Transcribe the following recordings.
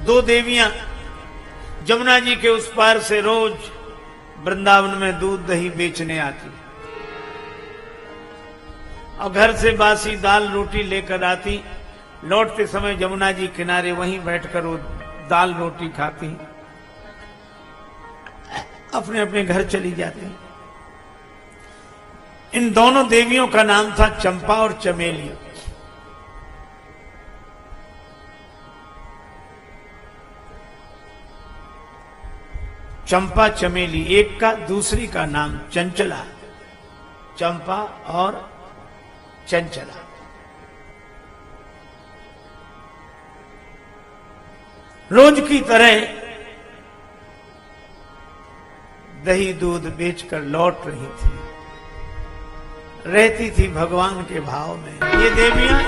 दो देवियां जमुना जी के उस पार से रोज वृंदावन में दूध दही बेचने आती और घर से बासी दाल रोटी लेकर आती। लौटते समय जमुना जी किनारे वहीं बैठकर वो दाल रोटी खाती, अपने अपने घर चली जाती। इन दोनों देवियों का नाम था चंपा और चमेली। चंपा चमेली, एक का दूसरी का नाम चंचला। चंपा और चंचला। रोज की तरह दही दूध बेचकर लौट रही थी, रहती थी भगवान के भाव में। ये देवियां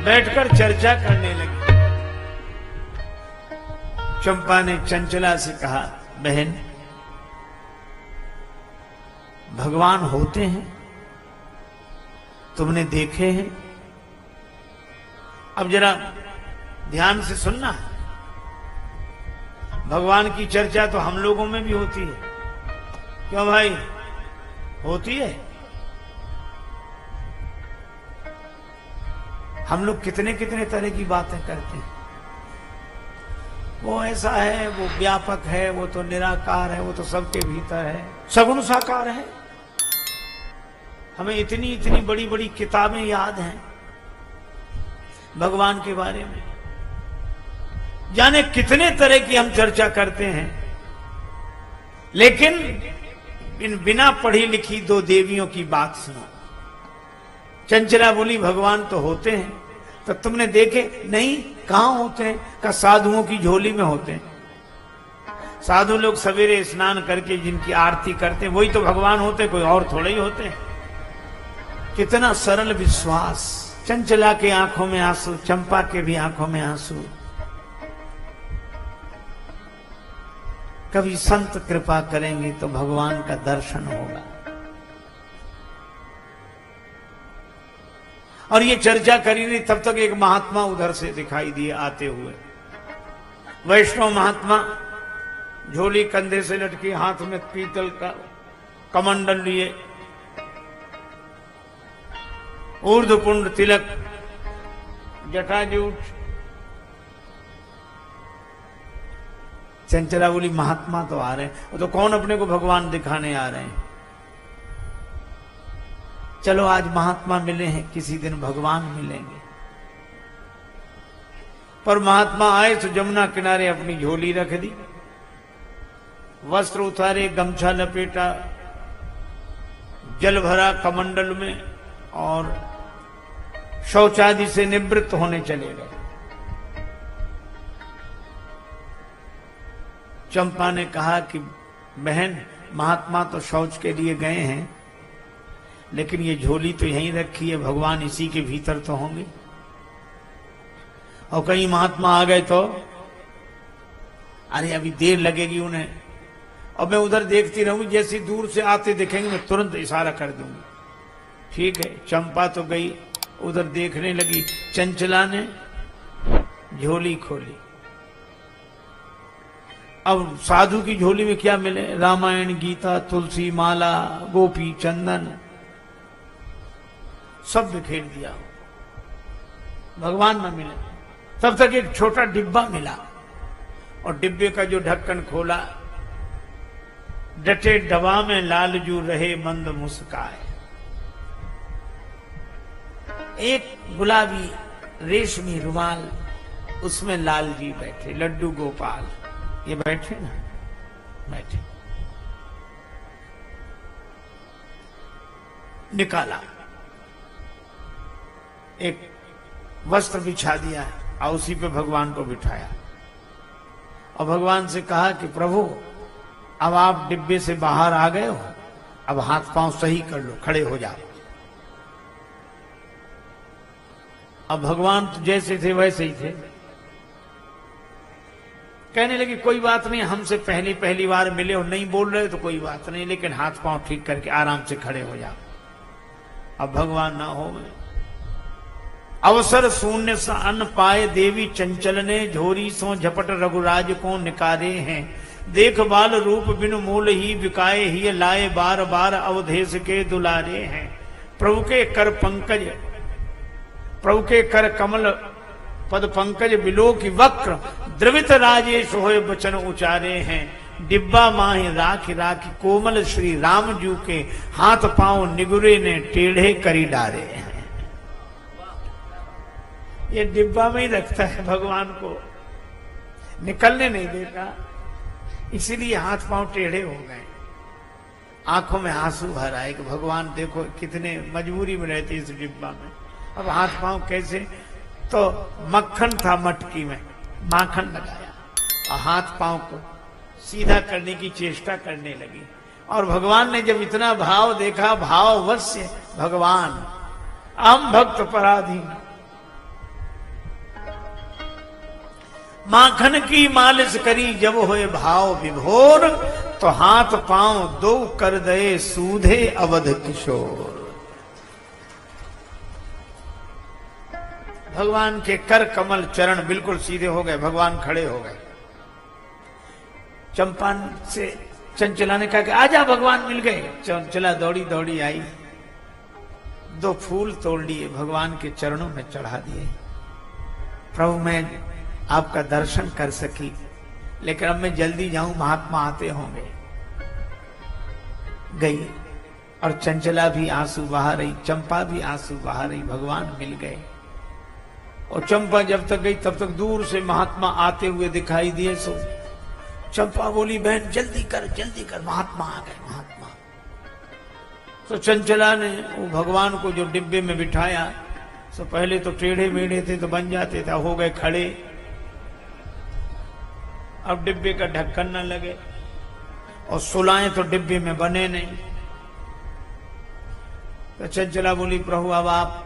बैठकर चर्चा करने लगी। चंपा ने चंचला से कहा, बहन भगवान होते हैं, तुमने देखे हैं? अब जरा ध्यान से सुनना, भगवान की चर्चा तो हम लोगों में भी होती है, क्यों भाई? होती है। हम लोग कितने कितने तरह की बातें करते हैं। वो ऐसा है, वो व्यापक है, वो तो निराकार है, वो तो सबके भीतर है, सगुण साकार है। हमें इतनी इतनी बड़ी बड़ी किताबें याद हैं भगवान के बारे में, जाने कितने तरह की हम चर्चा करते हैं। लेकिन इन बिना पढ़ी लिखी दो देवियों की बात सुनो। चंचला बोली, भगवान तो होते हैं, तो तुमने देखे? नहीं। कहां होते हैं? का साधुओं की झोली में होते हैं। साधु लोग सवेरे स्नान करके जिनकी आरती करते हैं वही तो भगवान होते, कोई और थोड़े ही होते हैं। कितना सरल विश्वास। चंचला के आंखों में आंसू, चंपा के भी आंखों में आंसू। कभी संत कृपा करेंगे तो भगवान का दर्शन होगा। और ये चर्चा करी नहीं, तब तक एक महात्मा उधर से दिखाई दिए आते हुए। वैष्णव महात्मा, झोली कंधे से लटकी, हाथ में पीतल का कमंडल लिए, ऊर्ध्वपुंड तिलक, जटाजूट। चंचला बोली, महात्मा तो आ रहे हैं, वो तो कौन अपने को भगवान दिखाने आ रहे हैं। चलो आज महात्मा मिले हैं, किसी दिन भगवान मिलेंगे। पर महात्मा आए तो जमुना किनारे अपनी झोली रख दी, वस्त्र उतारे, गमछा लपेटा, जल भरा कमंडल में और शौचादि से निवृत्त होने चले गए। चंपा ने कहा कि बहन, महात्मा तो शौच के लिए गए हैं, लेकिन ये झोली तो यहीं रखी है, भगवान इसी के भीतर तो होंगे। और कहीं महात्मा आ गए तो अरे अभी देर लगेगी उन्हें, और मैं उधर देखती रहूंगी, जैसी दूर से आते दिखेंगे मैं तुरंत इशारा कर दूंगी। ठीक है, चंपा तो गई, उधर देखने लगी। चंचला ने झोली खोली। अब साधु की झोली में क्या मिले? रामायण, गीता, तुलसी माला, गोपी चंदन, सब बिखेर दिया। भगवान न मिले। तब तक एक छोटा डिब्बा मिला, और डिब्बे का जो ढक्कन खोला, डटे डबा में लालजू रहे मंद मुस्काए। एक गुलाबी रेशमी रुमाल, उसमें लाल जी बैठे, लड्डू गोपाल ये बैठे ना, बैठे। निकाला, एक वस्त्र बिछा दिया और उसी पे भगवान को बिठाया, और भगवान से कहा कि प्रभु अब आप डिब्बे से बाहर आ गए हो, अब हाथ पांव सही कर लो, खड़े हो जाओ। अब भगवान तो जैसे थे वैसे ही थे। कहने लगे कोई बात नहीं, हमसे पहली पहली बार मिले और नहीं बोल रहे तो कोई बात नहीं, लेकिन हाथ पांव ठीक करके आराम से खड़े हो जाओ। अब भगवान ना हो गए। अवसर शून्य सा अन्न पाए देवी चंचल ने, झोरी सो झपट रघुराज को निकारे हैं। देख बाल रूप बिनु मूल ही बिकाए ही, लाए बार बार अवधेश के दुलारे हैं। प्रभु के कर पंकज, प्रभु के कर कमल पद पंकज बिलो की वक्र, द्रवित राजेश होए बचन उचारे हैं। डिब्बा माही राखी राखी कोमल श्री राम जू के, हाथ पांव निगुरे ने टेढ़े करी डारे हैं। ये डिब्बा में ही रखता है भगवान को, निकलने नहीं देता, इसीलिए हाथ पांव टेढ़े हो गए, आंखों में आंसू भर आए कि भगवान देखो कितने मजबूरी में रहते इस डिब्बा में। अब हाथ पांव कैसे, तो मक्खन था मटकी में, माखन लगाया और हाथ पांव को सीधा करने की चेष्टा करने लगी। और भगवान ने जब इतना भाव देखा, भाववश्य भगवान आम भक्त पराधीन, माखन की मालिश करी जब होए भाव विभोर, तो हाथ पांव दो कर दे सूधे अवध किशोर। भगवान के कर कमल चरण बिल्कुल सीधे हो गए, भगवान खड़े हो गए। चंपा से चंचला ने कहा कि आजा भगवान मिल गए। चंचला दौड़ी दौड़ी आई, 2 फूल तोड़ लिए, भगवान के चरणों में चढ़ा दिए। प्रभु मैं आपका दर्शन कर सकी, लेकिन अब मैं जल्दी जाऊं, महात्मा आते होंगे। गई और चंचला भी आंसू बहा रही, चंपा भी आंसू बहा रही, भगवान मिल गए। और चंपा जब तक गई तब तक दूर से महात्मा आते हुए दिखाई दिए। सो चंपा बोली बहन जल्दी कर, महात्मा आ गए, महात्मा। तो चंचला ने वो भगवान को जो डिब्बे में बिठाया, तो पहले तो टेढ़े मेढ़े थे तो बन जाते थे, हो गए खड़े। अब डिब्बे का ढक्कन न लगे और सुलाएं तो डिब्बे में बने नहीं। तो चंचला बोली प्रभु अब आप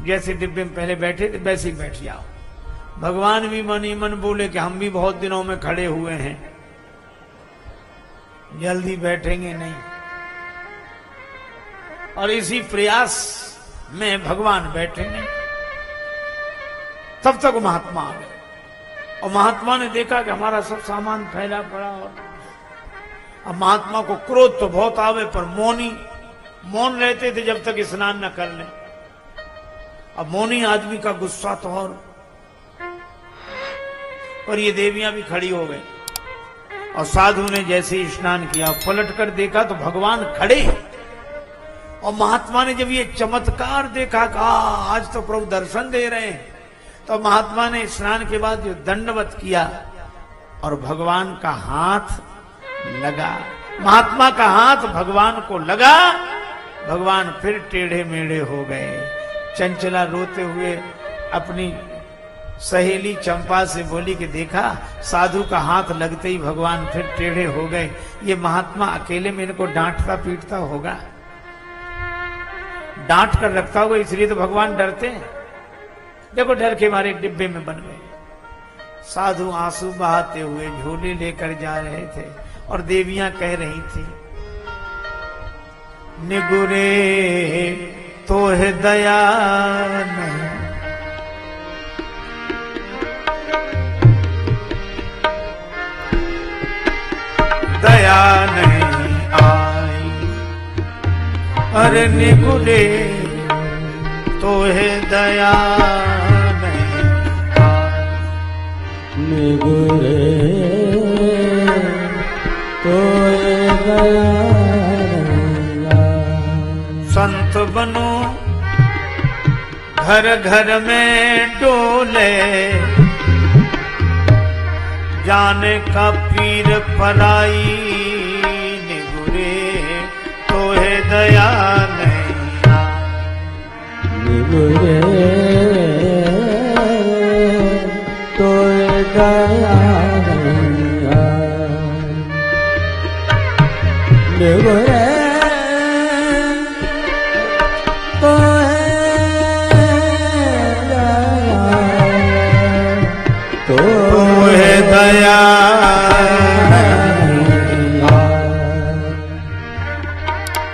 जैसे डिब्बे में पहले बैठे थे वैसे ही बैठ जाओ। भगवान भी मन ही मन बोले कि हम भी बहुत दिनों में खड़े हुए हैं, जल्दी बैठेंगे नहीं। और इसी प्रयास में भगवान बैठे नहीं। तब तक महात्मा आ गए और महात्मा ने देखा कि हमारा सब सामान फैला पड़ा। और अब महात्मा को क्रोध तो बहुत आवे, पर मौन रहते थे जब तक स्नान न कर ले। अब मौनी आदमी का गुस्सा तो और ये देवियां भी खड़ी हो गई। और साधु ने जैसे ही स्नान किया, पलट कर देखा तो भगवान खड़े। और महात्मा ने जब ये चमत्कार देखा, कहा आज तो प्रभु दर्शन दे रहे हैं। तो महात्मा ने स्नान के बाद जो दंडवत किया और भगवान का हाथ लगा, महात्मा का हाथ भगवान को लगा, भगवान फिर टेढ़े मेढ़े हो गए। चंचला रोते हुए अपनी सहेली चंपा से बोली कि देखा साधु का हाथ लगते ही भगवान फिर टेढ़े हो गए। ये महात्मा अकेले में इनको डांटता पीटता होगा, डांट कर रखता होगा, इसलिए तो भगवान डरते हैं। देखो डर के मारे डिब्बे में बन गए। साधु आंसू बहाते हुए झोले लेकर जा रहे थे और देवियां कह रही थी निगुरे तो है दया नहीं, दया नहीं आई, अरे निगुरे तो है दया नहीं आई, निगुरे तो है दया नहीं आई। संत बनो घर घर में डोले, जाने का पीर पराई, निगुरे तो है दया नहीं आई, निगुरे तो है दया नहीं आई, निगुरे तो दया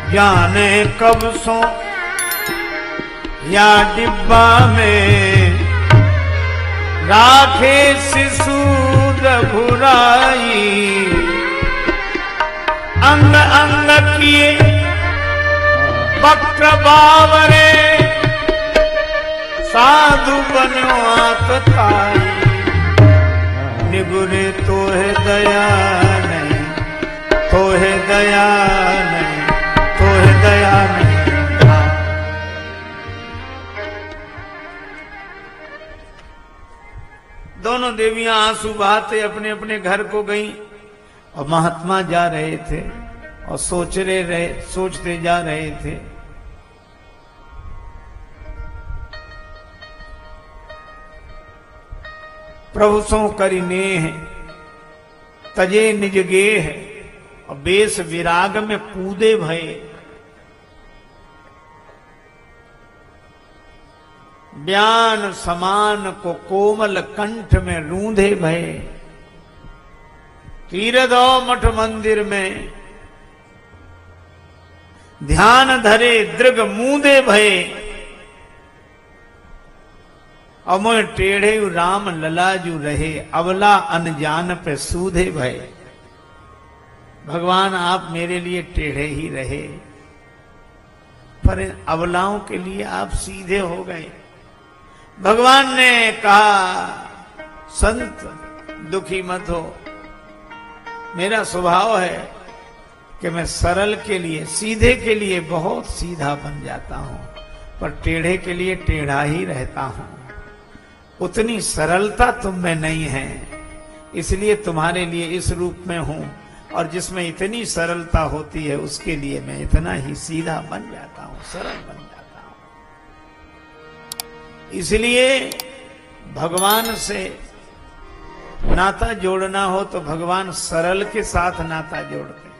जाने कब सो या डिब्बा में राखे शिशु रघुराई, अंग अंग किए वक्र बावरे, साधु बनो आतताई, निगुरे तो है दया नहीं, तो है दया नहीं, तो है दया नहीं। दोनों देवियां आंसू बहाते अपने अपने घर को गईं और महात्मा जा रहे थे और सोचते जा रहे थे। प्रभु सो करि नेह तजे निज गेह, और बेस विराग में कूदे भये, ब्यान समान को कोमल कंठ में रूंधे भये, तीरदो मठ मंदिर में ध्यान धरे दृग मूंदे भये, और मोह टेढ़े राम ललाजू रहे, अवला अनजान पे सूधे भये। भगवान आप मेरे लिए टेढ़े ही रहे, पर इन अवलाओं के लिए आप सीधे हो गए। भगवान ने कहा, संत दुखी मत हो, मेरा स्वभाव है कि मैं सरल के लिए, सीधे के लिए बहुत सीधा बन जाता हूं, पर टेढ़े के लिए टेढ़ा ही रहता हूं। उतनी सरलता तुम में नहीं है, इसलिए तुम्हारे लिए इस रूप में हूं, और जिसमें इतनी सरलता होती है उसके लिए मैं इतना ही सीधा बन जाता हूं, सरल बन जाता हूं। इसलिए भगवान से नाता जोड़ना हो तो भगवान सरल के साथ नाता जोड़ते हैं।